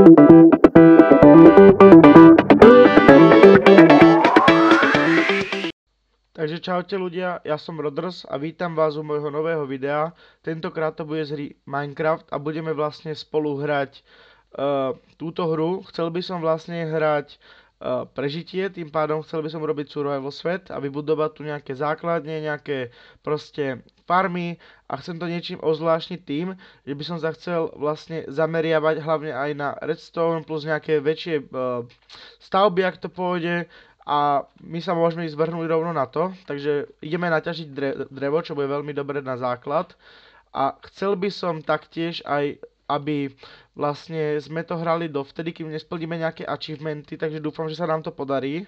Takže čaute ľudia, ja som Rodrz a vítam vás u môjho nového videa. Tentokrát to bude z hry Minecraft a budeme vlastne spolu hrať túto hru. Chcel by som vlastne hrať prežitie, tým pádom chcel by som urobiť survival svet a vybudovať tu nejaké základne, nejaké proste farmy a chcem to niečím ozvláštniť tým, že by som sa chcel vlastne zameriavať hlavne aj na redstone plus nejaké väčšie stavby, ak to pôjde. A my sa môžeme ísť vrhnúť rovno na to, takže ideme naťažiť drevo, čo bude veľmi dobré na základ. A chcel by som taktiež aj, aby vlastne sme to hrali dovtedy, kým nesplníme nejaké achievementy, takže dúfam, že sa nám to podarí.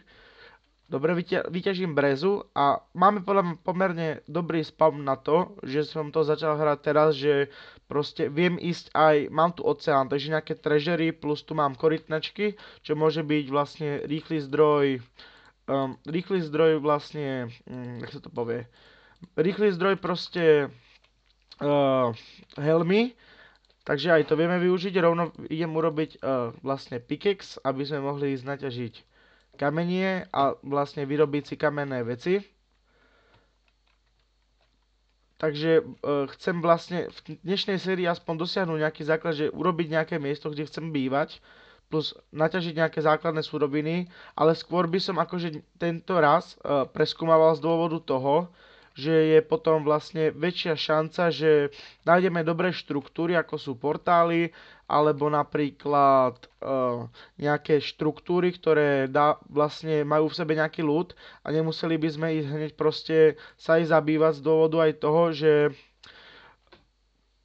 Dobre, vyťažím brezu a máme podľa mňa pomerne dobrý spawn na to, že som to začal hrať teraz, že proste viem ísť aj, mám tu oceán, takže nejaké treasury plus tu mám korytnačky, čo môže byť vlastne rýchly zdroj vlastne, jak sa to povie, rýchly zdroj proste helmy, takže aj to vieme využiť, rovno idem urobiť vlastne pickaxe, aby sme mohli ísť naťažiť kamenie a vlastne vyrobiť si kamenné veci. Takže chcem vlastne v dnešnej sérii aspoň dosiahnuť nejaký základ, že urobiť nejaké miesto, kde chcem bývať, plus naťažiť nejaké základné suroviny, ale skôr by som akože tento raz preskúmaval z dôvodu toho, že je potom vlastne väčšia šanca, že nájdeme dobré štruktúry, ako sú portály, alebo napríklad nejaké štruktúry, ktoré vlastne majú v sebe nejaký loot a nemuseli by sme ísť hneď proste sa aj zabývať z dôvodu aj toho, že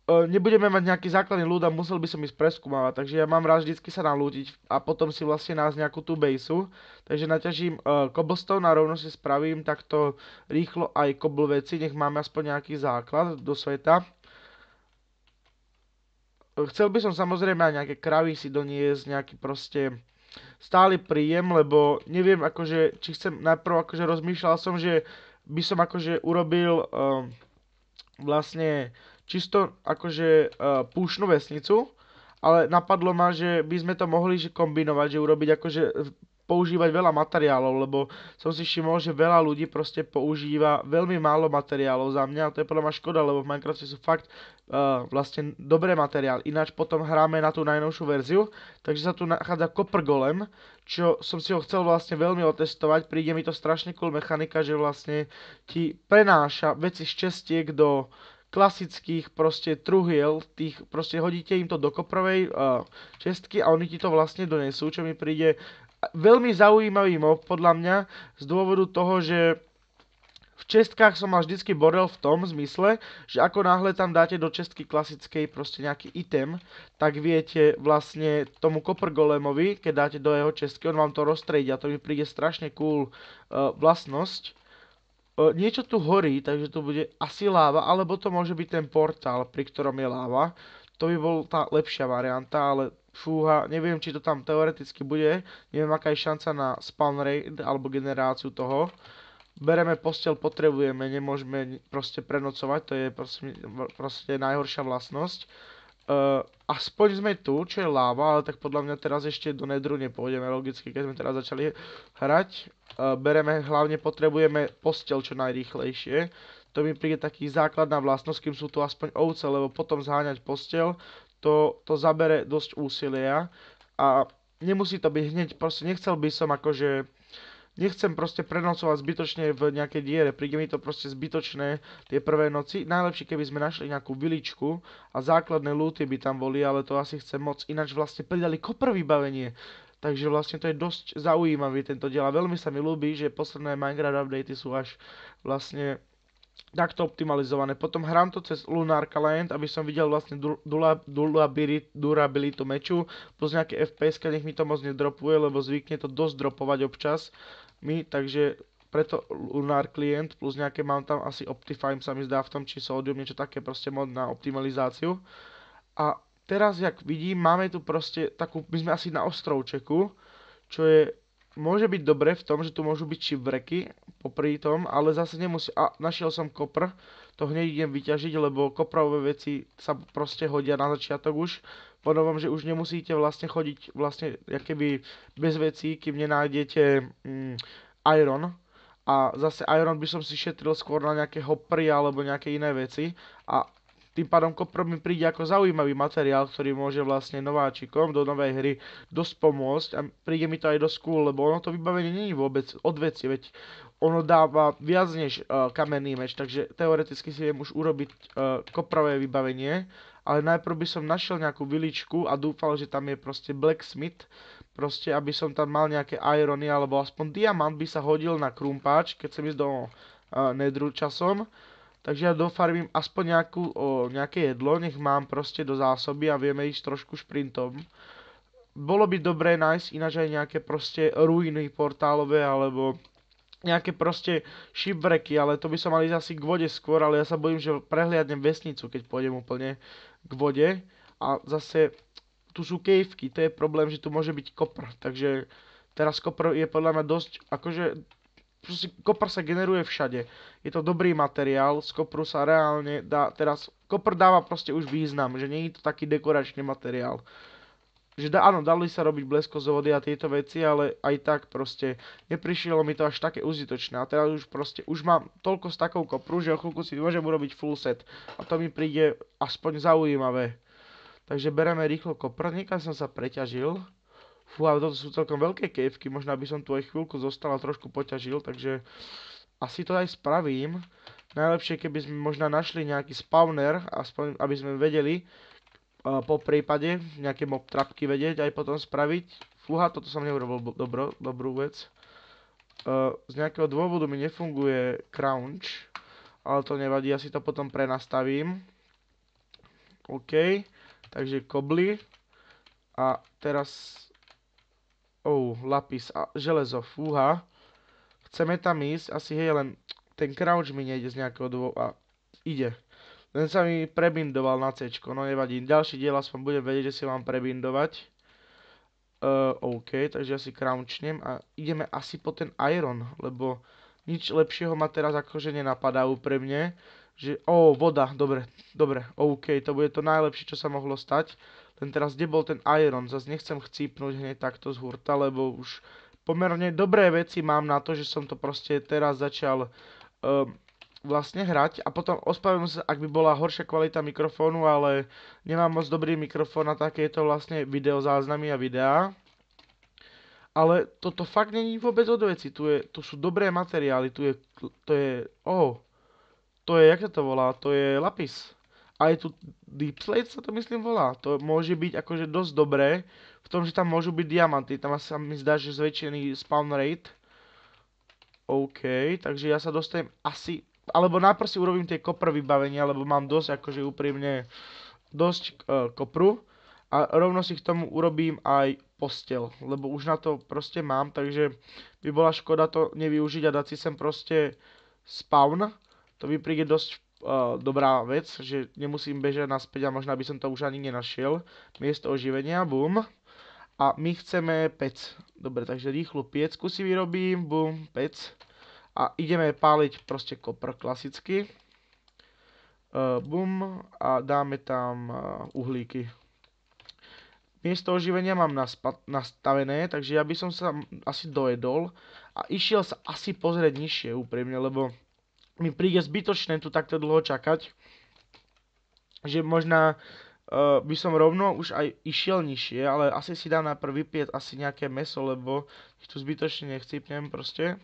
nebudeme mať nejaký základný loot a musel by som ísť preskúmavať, takže ja mám rád vždycky sa nalútiť a potom si vlastne nájsť nejakú tú baseu, takže naťažím cobblestone a rovno si spravím takto rýchlo aj cobble veci, nech máme aspoň nejaký základ do sveta. Chcel by som samozrejme aj nejaké kravy si doniesť, nejaký proste stály príjem, lebo neviem akože, či chcem najprv akože rozmýšľal som, že by som akože urobil vlastne čisto akože púšnu vesnicu, ale napadlo ma, že by sme to mohli kombinovať, že urobiť akože používať veľa materiálov, lebo som si všimol, že veľa ľudí proste používa veľmi málo materiálov za mňa a to je podľa mňa škoda, lebo v Minecrafte sú fakt vlastne dobré materiály. Ináč potom hráme na tú najnovšiu verziu, takže sa tu nachádza Copper Golem, čo som si ho chcel vlastne veľmi otestovať, príde mi to strašne cool mechanika, že vlastne ti prenáša veci z čestiek do klasických proste truhiel, tých proste hodíte im to do koprovej čestky a oni ti to vlastne donesú, čo mi príde veľmi zaujímavý mob podľa mňa z dôvodu toho, že v čestkách som mal vždycky bordel v tom zmysle, že ako náhle tam dáte do čestky klasickej proste nejaký item, tak viete vlastne tomu Copper Golemovi, keď dáte do jeho čestky, on vám to roztriedí a to mi príde strašne cool vlastnosť. Niečo tu horí, takže to bude asi láva, alebo to môže byť ten portál, pri ktorom je láva. To by bol tá lepšia varianta, ale fúha, neviem, či to tam teoreticky bude. Neviem, aká je šanca na spawn rate alebo generáciu toho. Bereme posteľ, potrebujeme, nemôžeme proste prenocovať, to je proste najhoršia vlastnosť. Aspoň sme tu, čo je láva, ale tak podľa mňa teraz ešte do nedru nepôjdeme, logicky, keď sme teraz začali hrať. Bereme, hlavne potrebujeme posteľ čo najrýchlejšie. To mi príde taký základná vlastnosť, kým sú tu aspoň ovce, lebo potom zháňať posteľ, to zabere dosť úsilia. A nemusí to byť hneď, proste nechcel by som akože nechcem proste prenocovať zbytočne v nejakej diere, príde mi to proste zbytočné tie prvé noci. Najlepšie, keby sme našli nejakú viličku a základné looty by tam boli, ale to asi chcem moc. Ináč vlastne pridali copper vybavenie. Takže vlastne to je dosť zaujímavý tento diel a veľmi sa mi ľúbi, že posledné Minecraft updaty sú až vlastne takto optimalizované. Potom hrám to cez Lunar Client, aby som videl vlastne durabilitu meču, plus nejaké FPS, nech mi to moc nedropuje, lebo zvykne to dosť dropovať občas takže preto Lunar Client, plus nejaké mám tam asi Optifine sa mi zdá v tom, či Sodium, niečo také proste mod na optimalizáciu. A teraz, jak vidím, máme tu proste takú, my sme asi na ostrovčeku, čo je, môže byť dobre v tom, že tu môžu byť shipwrecky popri tom, ale zase nemusí. A našiel som kopr, to hneď idem vyťažiť, lebo koprové veci sa proste hodia na začiatok už. Po novom, že už nemusíte vlastne chodiť vlastne keby bez vecí, kým nenájdete iron. A zase iron by som si šetril skôr na nejaké hoppery alebo nejaké iné veci. A tým pádom kopr mi príde ako zaujímavý materiál, ktorý môže vlastne nováčikom do novej hry dosť pomôcť a príde mi to aj do cool, lebo ono to vybavenie nie je vôbec od veci, veď ono dáva viac než kamenný meč, takže teoreticky si viem už urobiť koprové vybavenie, ale najprv by som našiel nejakú viličku a dúfal, že tam je proste blacksmith, proste aby som tam mal nejaké irony alebo aspoň diamant by sa hodil na krumpáč, keď chcem ísť do nedru časom. Takže ja dofarmím aspoň nejaké jedlo, nech mám proste do zásoby a vieme ísť trošku šprintom. Bolo by dobré nájsť ináč aj nejaké proste ruiny portálové alebo nejaké proste shipwrecky, ale to by som mal ísť asi k vode skôr, ale ja sa bojím, že prehliadnem vesnicu, keď pôjdem úplne k vode. A zase tu sú caveky, to je problém, že tu môže byť kopr, takže teraz kopr je podľa mňa dosť, akože kopr sa generuje všade. Je to dobrý materiál, z kopru sa reálne dá, teraz kopr dáva proste už význam, že nie je to taký dekoračný materiál. Že áno, dali sa robiť bleskozvody a tieto veci, ale aj tak proste neprišlo mi to až také užitočné. A teraz už proste, už mám toľko z takou kopru, že o chvíľku si môžem urobiť full set. A to mi príde aspoň zaujímavé. Takže bereme rýchlo kopr, niekam som sa preťažil. Fú, ale toto sú celkom veľké caveky, možno by som tu aj chvíľku zostal a trošku poťažil, takže asi to aj spravím. Najlepšie, keby sme možno našli nejaký spawner, aspoň aby sme vedeli, po prípade nejaké mob trapky vedieť aj potom spraviť. Fúha, toto som neurobil dobrú vec. Z nejakého dôvodu mi nefunguje crouch, ale to nevadí, ja si to potom prenastavím. OK, takže kobly. A teraz lapis a železo, fúha. Chceme tam ísť, asi hej, len ten crouch mi nejde z nejakého dôvodu a ide. Len sa mi prebindoval na C, no nevadí. Ďalší diel aspoň budem vedieť, že si mám prebindovať. OK, takže ja si crouchnem a ideme asi po ten iron, lebo nič lepšieho ma teraz akože nenapadá pre mne. Že, voda, dobre, OK, to bude to najlepšie, čo sa mohlo stať. Len teraz, kde bol ten iron? Zas nechcem chcípnuť hneď takto z hurta, lebo už pomerne dobré veci mám na to, že som to proste teraz začal vlastne hrať. A potom ospravedlňujem sa, ak by bola horšia kvalita mikrofónu, ale nemám moc dobrý mikrofón na takéto vlastne videozáznamy a videá. Ale toto fakt není vôbec od veci, tu sú dobré materiály, jak sa to volá, to je lapis. A je tu deep slate sa to myslím volá, to môže byť akože dosť dobré, v tom, že tam môžu byť diamanty, tam sa mi zdá, že zväčšený spawn rate. OK, takže ja sa dostanem asi, alebo najprv si urobím tie kopr vybavenia, lebo mám dosť akože úprimne, dosť kopru. A rovno si k tomu urobím aj postel, lebo už na to proste mám, takže by bola škoda to nevyužiť a dať si sem proste spawn. To mi príde dosť dobrá vec, že nemusím bežať naspäť a možno by som to už ani nenašiel. Miesto oživenia, bum. A my chceme pec. Dobre, takže rýchlu piecku si vyrobím, bum, pec. A ideme páliť proste kopr klasicky. Bum, a dáme tam uhlíky. Miesto oživenia mám nastavené, takže ja by som sa asi dojedol a išiel sa asi pozrieť nižšie úprimne, lebo mi príde zbytočné tu takto dlho čakať, že možná by som rovno už aj išiel nižšie, ale asi si dám najprv vypieť asi nejaké mäso, lebo tu zbytočne nechcípnem proste.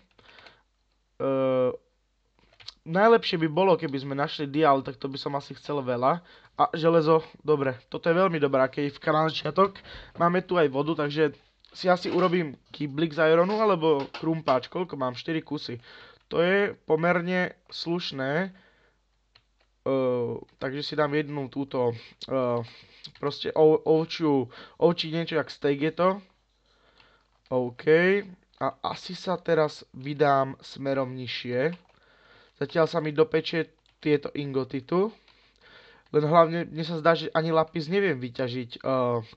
Najlepšie by bolo, keby sme našli dial, tak to by som asi chcel veľa. A železo, dobre, toto je veľmi dobrá kejvka na začiatok. Máme tu aj vodu, takže si asi urobím kýblik z ironu, alebo krumpáč, koľko mám? 4 kusy. To je pomerne slušné. Takže si dám jednu túto, proste ovčí niečo, jak steak je to. OK. A asi sa teraz vydám smerom nižšie. Zatiaľ sa mi dopečie tieto ingoty tu. Len hlavne mne sa zdá, že ani lapis neviem vyťažiť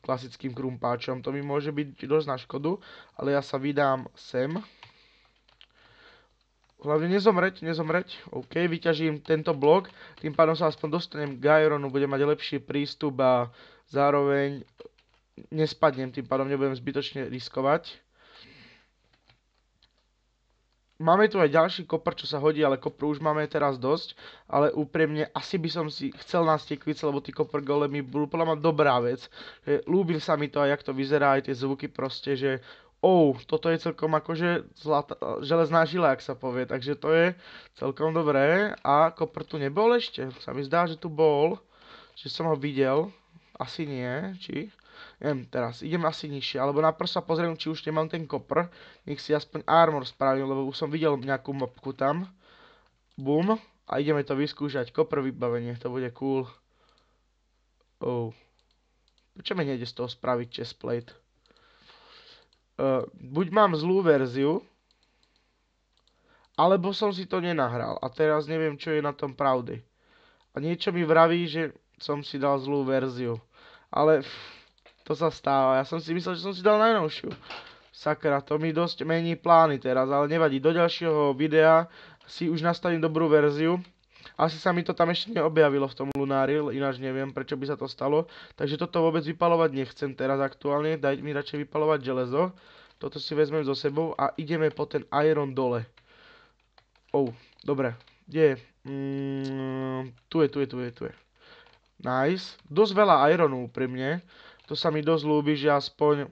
klasickým krumpáčom. To mi môže byť dosť na škodu, ale ja sa vydám sem. Hlavne nezomreť. OK, vyťažím tento blok, tým pádom sa aspoň dostanem k ironu, budem mať lepší prístup a zároveň nespadnem, tým pádom nebudem zbytočne riskovať. Máme tu aj ďalší kopr, čo sa hodí, ale kopru už máme teraz dosť. Ale úprimne, asi by som si chcel na stekvice, lebo tí kopr golemy budú podľa mňa dobrá vec. Ľúbil sa mi to aj, jak to vyzerá, aj tie zvuky proste, že toto je celkom akože železná žila, ak sa povie, takže to je celkom dobré. A kopr tu nebol ešte, sa mi zdá, že tu bol, že som ho videl, asi nie, či? Neviem teraz, idem asi nižšie, alebo najprv sa pozriem, či už nemám ten kopr, nech si aspoň armor spravím, lebo už som videl nejakú mapku tam. Bum, a ideme to vyskúšať, kopr vybavenie, to bude cool. Prečo mi nejde z toho spraviť chestplate? Buď mám zlú verziu, alebo som si to nenahral a teraz neviem, čo je na tom pravdy. A niečo mi vraví, že som si dal zlú verziu, ale to sa stáva, ja som si myslel, že som si dal najnovšiu. Sakra, to mi dosť mení plány teraz, ale nevadí, do ďalšieho videa si už nastavím dobrú verziu. Asi sa mi to tam ešte neobjavilo v tom lunári, ináč neviem, prečo by sa to stalo. Takže toto vôbec vypalovať nechcem teraz aktuálne, daj mi radšej vypalovať železo. Toto si vezmem so sebou a ideme po ten iron dole. Dobre, kde je? Tu je. Nice, dosť veľa ironu pri mne. To sa mi dosť ľúbi, že aspoň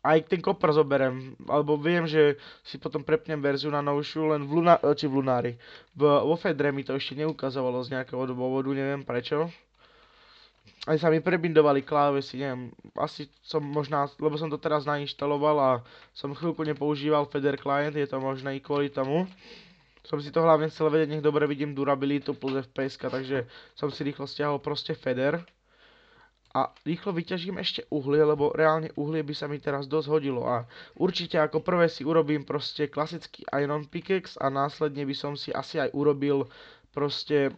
aj ten kopr zoberiem, alebo viem, že si potom prepnem verziu na novšiu, len v lunári. Vo Fedre mi to ešte neukazovalo z nejakého dôvodu, neviem prečo. Aj sa mi prebindovali klávesy, neviem, asi som možná, lebo som to teraz nainštaloval a som chvíľku nepoužíval Feder client, je to možné i kvôli tomu. Som si to hlavne chcel vedieť, nech dobre vidím durabilitu plus FPS, takže som si rýchlo stiahol proste Feder. A rýchlo vyťažím ešte uhlie, lebo reálne uhlie by sa mi teraz dosť hodilo. A určite ako prvé si urobím proste klasický iron pickaxe a následne by som si asi aj urobil proste...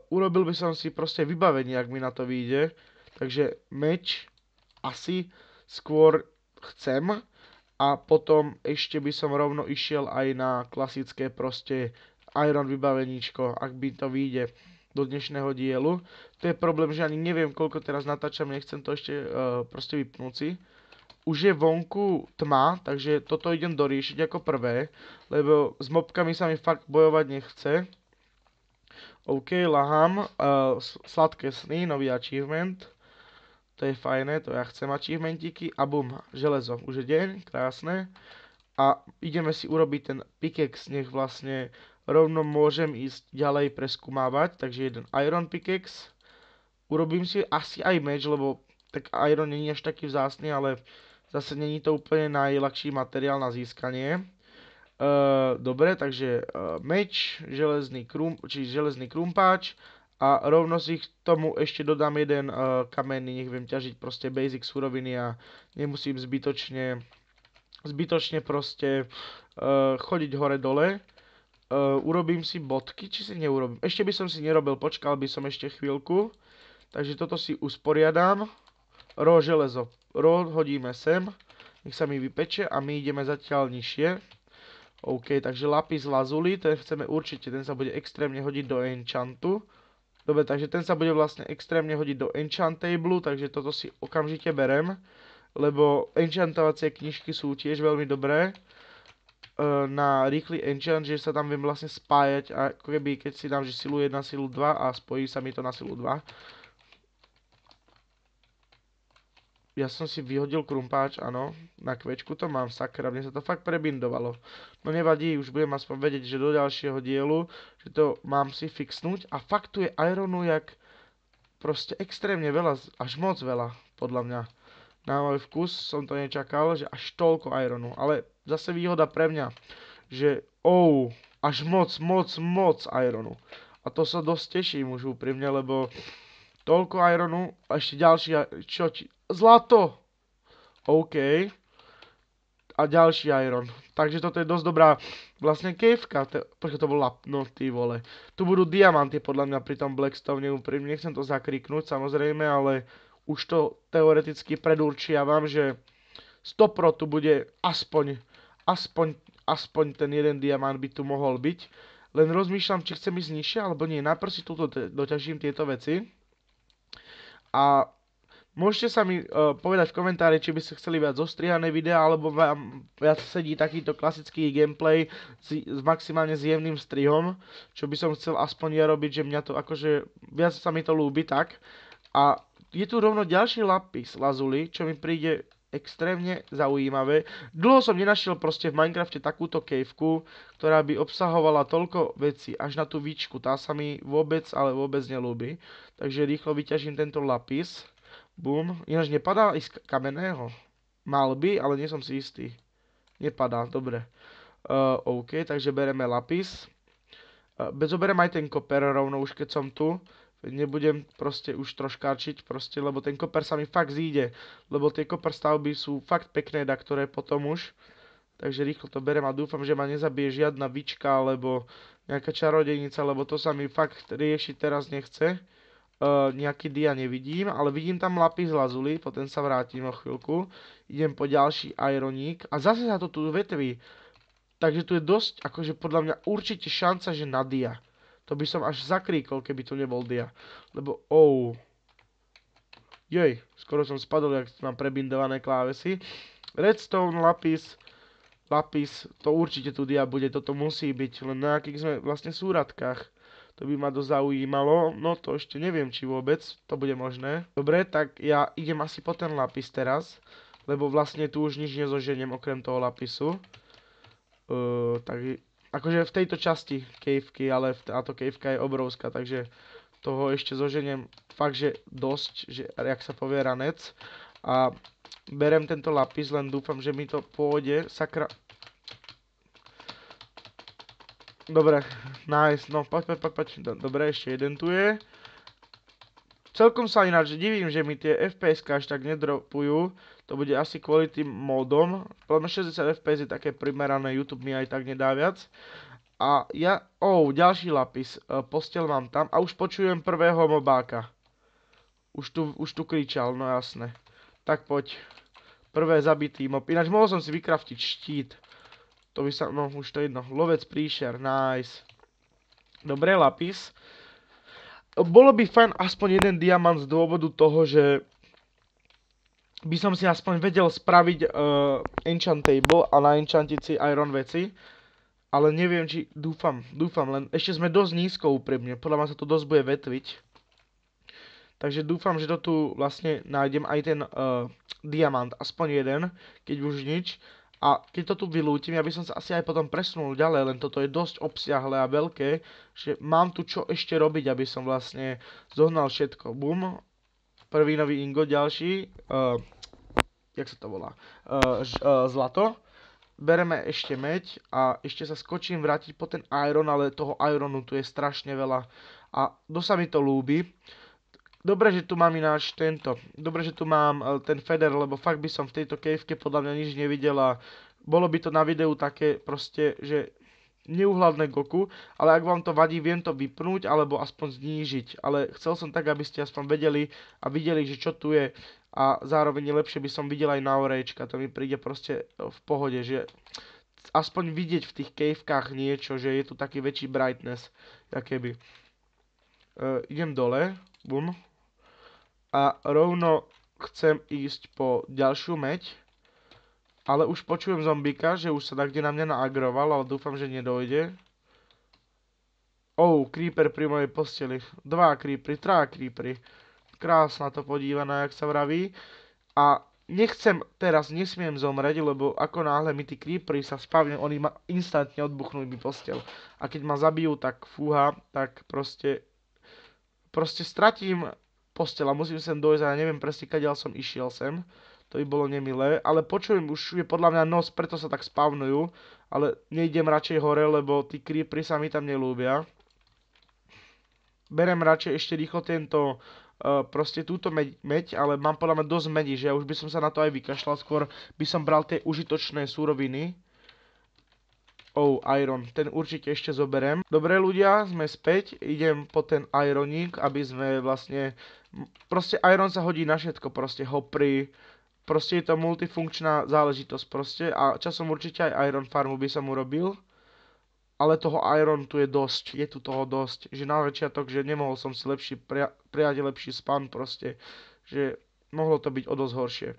urobil by som si proste vybavenie, ak mi na to vyjde. Takže meč asi skôr chcem. A potom ešte by som rovno išiel aj na klasické proste iron vybaveníčko, ak by to vyjde do dnešného dielu. To je problém, že ani neviem, koľko teraz natáčam, nechcem to ešte proste vypnúť si. Už je vonku tma, takže toto idem doriešiť ako prvé, lebo s mobkami sa mi fakt bojovať nechce. OK, lahám. Sladké sny, nový achievement. To je fajné, to ja chcem achievementíky. A bum, železo. Už je deň, krásne. A ideme si urobiť ten pickaxe, nech vlastne rovno môžem ísť ďalej preskúmávať. Takže jeden iron pickaxe. Urobím si asi aj meč, lebo tak iron nie je až taký vzácny, ale zase není to úplne najľahší materiál na získanie. Dobre, takže meč, železný krumpáč a rovno si k tomu ešte dodám jeden kamenný, nech viem ťažiť proste basic suroviny a nemusím zbytočne proste chodiť hore-dole. Urobím si bodky, či si neurobím? Ešte by som si nerobil, počkal by som ešte chvíľku. Takže toto si usporiadam. Železo. Hodíme sem. Nech sa mi vypeče a my ideme zatiaľ nižšie. OK, takže lapis lazuli, ten chceme určite, ten sa bude extrémne hodiť do enchantu. Dobre, takže ten sa bude vlastne extrémne hodiť do enchantable, takže toto si okamžite berem. Lebo enchantovacie knižky sú tiež veľmi dobré. Na rýchly enchant, že sa tam viem vlastne spájať, ako keby keď si dám, že silu 1, silu 2 a spojí sa mi to na silu 2. Ja som si vyhodil krumpáč, áno, na kvečku to mám, sakra, mne sa to fakt prebindovalo. No nevadí, už budem aspoň vedieť, že do ďalšieho dielu, že to mám si fixnúť. A fakt tu je ironu jak proste extrémne veľa, až moc veľa, podľa mňa. Na môj vkus som to nečakal, že až toľko ironu, ale zase výhoda pre mňa, že až moc ironu. A to sa dosť teším už úprimne, lebo toľko ironu a ešte ďalší, zlato! OK. A ďalší iron. Takže toto je dosť dobrá vlastne kejvka. Prečo to bola? No ty vole. Tu budú diamanty podľa mňa pri tom Blackstone úprimne. Nechcem to zakriknúť samozrejme, ale už to teoreticky predurčiavam, že 100% tu bude aspoň aspoň ten jeden diamant by tu mohol byť. Len rozmýšľam, či chcem ísť nižšie, alebo nie. Najprv si túto doťažím tieto veci. A môžete sa mi povedať v komentári, či by ste chceli viac zostrihané videá, alebo vám viac sedí takýto klasický gameplay s maximálne zjemným strihom, čo by som chcel aspoň ja robiť, že mňa to akože, viac sa mi to ľúbi tak. A je tu rovno ďalší lapis lazuli, čo mi príde extrémne zaujímavé. Dlho som nenašiel proste v Minecrafte takúto caveku, ktorá by obsahovala toľko vecí, až na tú výčku. Tá sa mi vôbec, ale vôbec nelúbi. Takže rýchlo vyťažím tento lapis. Bum. Ináč nepadá i z kamenného. Mal by, ale nie som si istý. Nepadá, dobre. OK, takže bereme lapis. Zoberiem aj ten koper rovno už keď som tu. Nebudem proste už troškáčiť, proste, lebo ten koper sa mi fakt zíde. Lebo tie koper stavby sú fakt pekné, ktoré potom už. Takže rýchlo to berem a dúfam, že ma nezabije žiadna vička, alebo nejaká čarodejnica, lebo to sa mi fakt riešiť teraz nechce. Nejaký dia nevidím, ale vidím tam lapis lazuli, potom sa vrátim o chvíľku. Idem po ďalší ironík a zase sa to tu vetví. Takže tu je dosť, akože podľa mňa určite šanca, že na dia. To by som až zakríkol, keby tu nebol dia. Lebo, jej, skoro som spadol, jak mám prebindované klávesy. Redstone, lapis, to určite tu dia bude, toto musí byť, len na akých sme vlastne súradkách. To by ma dosť zaujímalo, no to ešte neviem, či vôbec to bude možné. Dobre, tak ja idem asi po ten lapis teraz, lebo vlastne tu už nič nezoženiem okrem toho lapisu. Tak... Akože v tejto časti caveky, ale táto caveka je obrovská, takže toho ešte zoženiem fakt, že dosť, že jak sa povie ranec. A berem tento lapis, len dúfam, že mi to pôjde, sakra. Dobre, nice, no poď. Dobre, ešte jeden tu je. Celkom sa ináč divím, že mi tie FPS-ka až tak nedropujú. To bude asi kvôli tým modom. Podľa 60 FPS je také primerané, YouTube mi aj tak nedá viac. A ja... ďalší lapis. Posteľ mám tam a už počujem prvého mobáka. Už tu kričal, no jasné. Tak poď. Prvé zabitý mob. Ináč mohol som si vykraftiť štít. To by sa... no už to jedno. Lovec príšer, nice. Dobre, lapis. Bolo by fajn aspoň jeden diamant z dôvodu toho, že by som si aspoň vedel spraviť enchant table a naenchantiť si iron veci. Ale neviem, či... dúfam, len ešte sme dosť nízko úprimne. Podľa mňa sa to dosť bude vetviť. Takže dúfam, že to tu vlastne nájdem aj ten diamant, aspoň jeden, keď už nič. A keď to tu vylútim, ja by som sa asi aj potom presunul ďalej, len toto je dosť obsiahle a veľké, že mám tu čo ešte robiť, aby som vlastne zohnal všetko. Bum. Prvý nový ingot, ďalší. Jak sa to volá? Zlato. Bereme ešte meď a ešte sa skočím vrátiť po ten iron, ale toho ironu tu je strašne veľa. A dosť sa mi to ľúbi. Dobre, že tu mám ináč tento. Dobre, že tu mám ten feather, lebo fakt by som v tejto caveke podľa mňa nič nevidel a bolo by to na videu také proste, že neuhľadné Goku, ale ak vám to vadí, viem to vypnúť alebo aspoň znížiť. Ale chcel som tak, aby ste aspoň vedeli a videli, že čo tu je a zároveň lepšie by som videl aj na orejčka. To mi príde proste v pohode, že aspoň vidieť v tých cavekách niečo, že je tu taký väčší brightness, jakéby. Idem dole, bum. A rovno chcem ísť po ďalšiu meď. Ale už počujem zombika, že už sa tak kde na mňa naagroval, ale dúfam, že nedojde. Creeper pri mojej posteli. 2 creepery, 3 creepery. Krásna to podívaná, jak sa vraví. A nechcem teraz, nesmiem zomrieť, lebo ako náhle mi tí creepery sa spavne, oni ma instantne odbuchnú mi postel. A keď ma zabijú, tak fúha, tak proste stratím postel a musím sem dojsť a ja neviem presne, kadiaľ som išiel sem. To by bolo nemilé, ale počujem, už je podľa mňa noc, preto sa tak spavnujú. Ale nejdem radšej hore, lebo tí creepery sa mi tam nelúbia. Berem radšej ešte rýchlo tento, proste túto meď, ale mám podľa mňa dosť medí, že ja už by som sa na to aj vykašľal, skôr by som bral tie užitočné súroviny. Iron, ten určite ešte zoberiem. Dobre ľudia, sme späť, idem po ten ironík, aby sme vlastne... Proste iron sa hodí na všetko, proste hopry, Proste je to multifunkčná záležitosť proste a časom určite aj Iron Farmu by som urobil. Ale toho Iron tu je dosť, je tu toho dosť, že na začiatok, že nemohol som si prijať lepší span proste, že mohlo to byť o dosť horšie.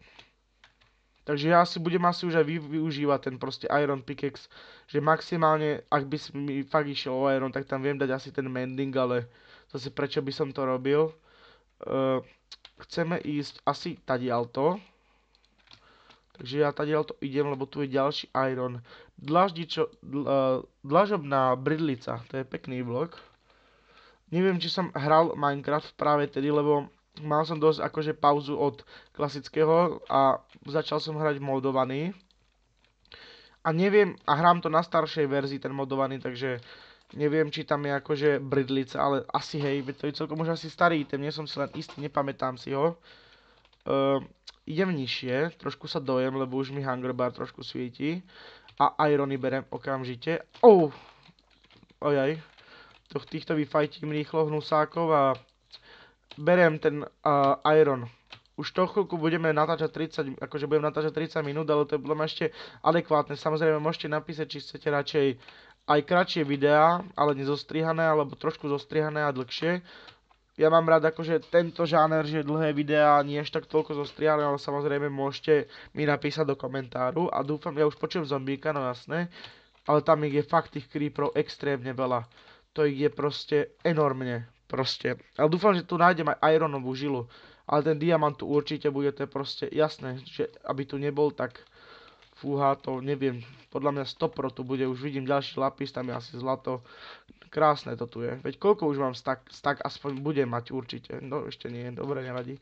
Takže ja si budem asi už aj využívať ten proste Iron Pickaxe, že maximálne, ak by si mi fakt išiel o Iron, tak tam viem dať asi ten mending, ale zase prečo by som to robil. Chceme ísť asi tadialto. Takže ja tadialto idem, lebo tu je ďalší Iron. Dlažobná bridlica, to je pekný blok. Neviem, či som hral Minecraft práve tedy, lebo mal som dosť akože pauzu od klasického a začal som hrať modovaný. A neviem, a hrám to na staršej verzii, ten modovaný, takže neviem, či tam je akože bridlica, ale asi hej, to je celkom už asi starý item, nie som si len istý, nepamätám si ho. Idem nižšie, trošku sa dojem, lebo už mi hunger bar trošku svieti. A irony berem okamžite. Ojaj. Týchto vyfajtím rýchlo hnusákov a berem ten iron. Už to chvíľku budeme natáčať 30, akože budem natáčať 30 minút, ale to je podľa mňa ešte adekvátne. Samozrejme môžete napísať, či chcete radšej aj kratšie videá, ale nezostrihané, alebo trošku zostrihané a dlhšie. Ja mám rád akože tento žáner, že dlhé videá nie až tak toľko zostrihané, ale samozrejme môžete mi napísať do komentáru a dúfam, ja už počujem zombíka, no jasné, ale tam ich je fakt tých creeperov extrémne veľa. To ich je proste enormne, proste. Ale dúfam, že tu nájdem aj ironovú žilu, ale ten diamant tu určite bude, to je proste jasné, že aby tu nebol, tak fúha, to neviem, podľa mňa 100% tu bude, už vidím ďalší lapis, tam je asi zlato. Krásne to tu je. Veď koľko už mám stack aspoň budem mať určite. No ešte nie, dobre, nevadí.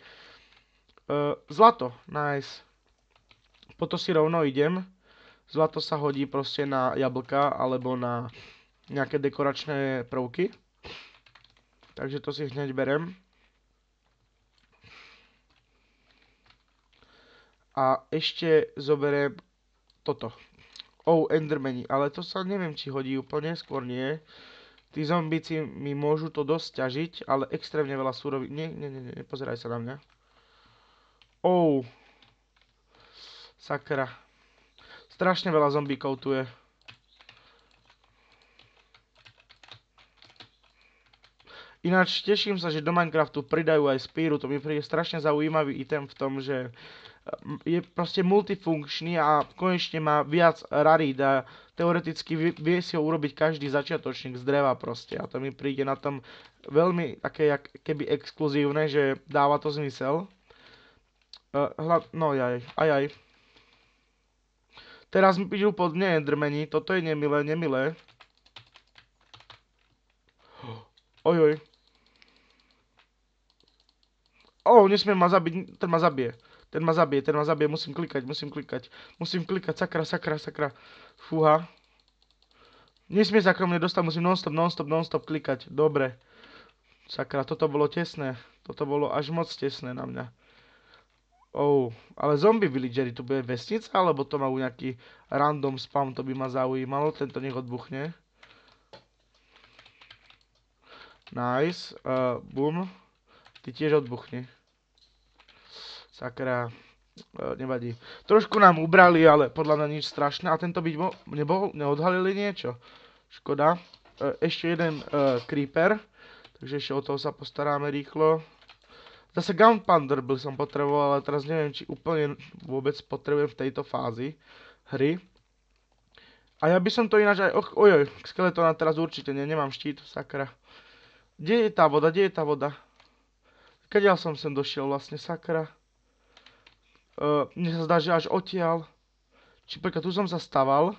Zlato, nice. Po to si rovno idem. Zlato sa hodí proste na jablka alebo na nejaké dekoračné prvky. Takže to si hneď berem. A ešte zoberiem toto. Endermani, ale to sa neviem, či hodí úplne, skôr nie. Tí zombíci mi môžu to dosť ťažiť, ale extrémne veľa súrovín. Nie, nepozeraj sa na mňa. Sakra. Strašne veľa zombíkov tu je. Ináč teším sa, že do Minecraftu pridajú aj spíru. To mi príde strašne zaujímavý item v tom, že je proste multifunkčný a konečne má viac rarít a teoreticky vie si ho urobiť každý začiatočník z dreva proste a to mi príde na tom veľmi také jak keby exkluzívne, že dáva to zmysel. No ajaj. Teraz mi idú pod mne endermeni, toto je nemilé. Ojoj. Nesmiem ma zabiť, ten ma zabije, musím klikať, sakra. Fúha. Nesmie sa k mne dostať, musím non-stop klikať, dobre. Sakra, toto bolo tesné, toto bolo až moc tesné na mňa. Ale zombie villageri, tu bude vesnica, alebo to má nejaký random spawn, to by ma zaujímalo, tento nech odbuchne. Nice, boom. Ty tiež odbuchni. Sakra, nevadí. Trošku nám ubrali, ale podľa mňa nič strašné. A tento byť neodhalili niečo. Škoda. Ešte jeden creeper. Takže ešte o toho sa postaráme rýchlo. Zase Gunpowder by som potreboval, ale teraz neviem, či úplne vôbec potrebujem v tejto fázi hry. A ja by som to ináč aj... Skeletona teraz určite nemám štít, sakra. Kde je tá voda? Kadiaľ som sem došiel vlastne, sakra. Mne sa zdá, že až odtiaľ. Počkaj, tu som sa staval.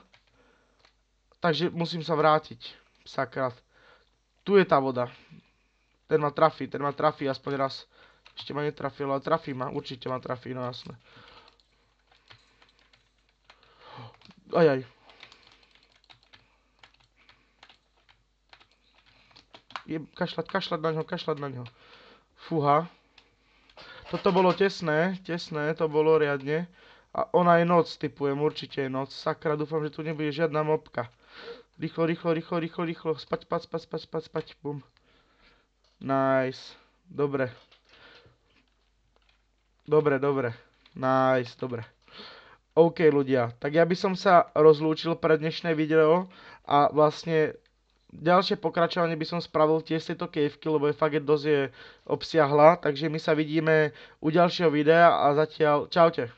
Takže musím sa vrátiť. Sakra. Tu je tá voda. Ten ma trafí aspoň raz. Ešte ma netrafil, ale trafí ma. Určite ma trafí, no jasné. Ajaj. Kašľať na ňo. Fúha. Toto bolo tesné, to bolo riadne. A ona je noc, typujem, určite je noc. Sakra, dúfam, že tu nebude žiadna mobka. Rýchlo. Spať. Bum. Nice. Dobre. Nice, dobre. OK ľudia, tak ja by som sa rozlúčil pre dnešné video a vlastne ďalšie pokračovanie by som spravil tiež z tejto kejvky, lebo je fakt dosť je obsiahla, takže my sa vidíme u ďalšieho videa a zatiaľ čaute.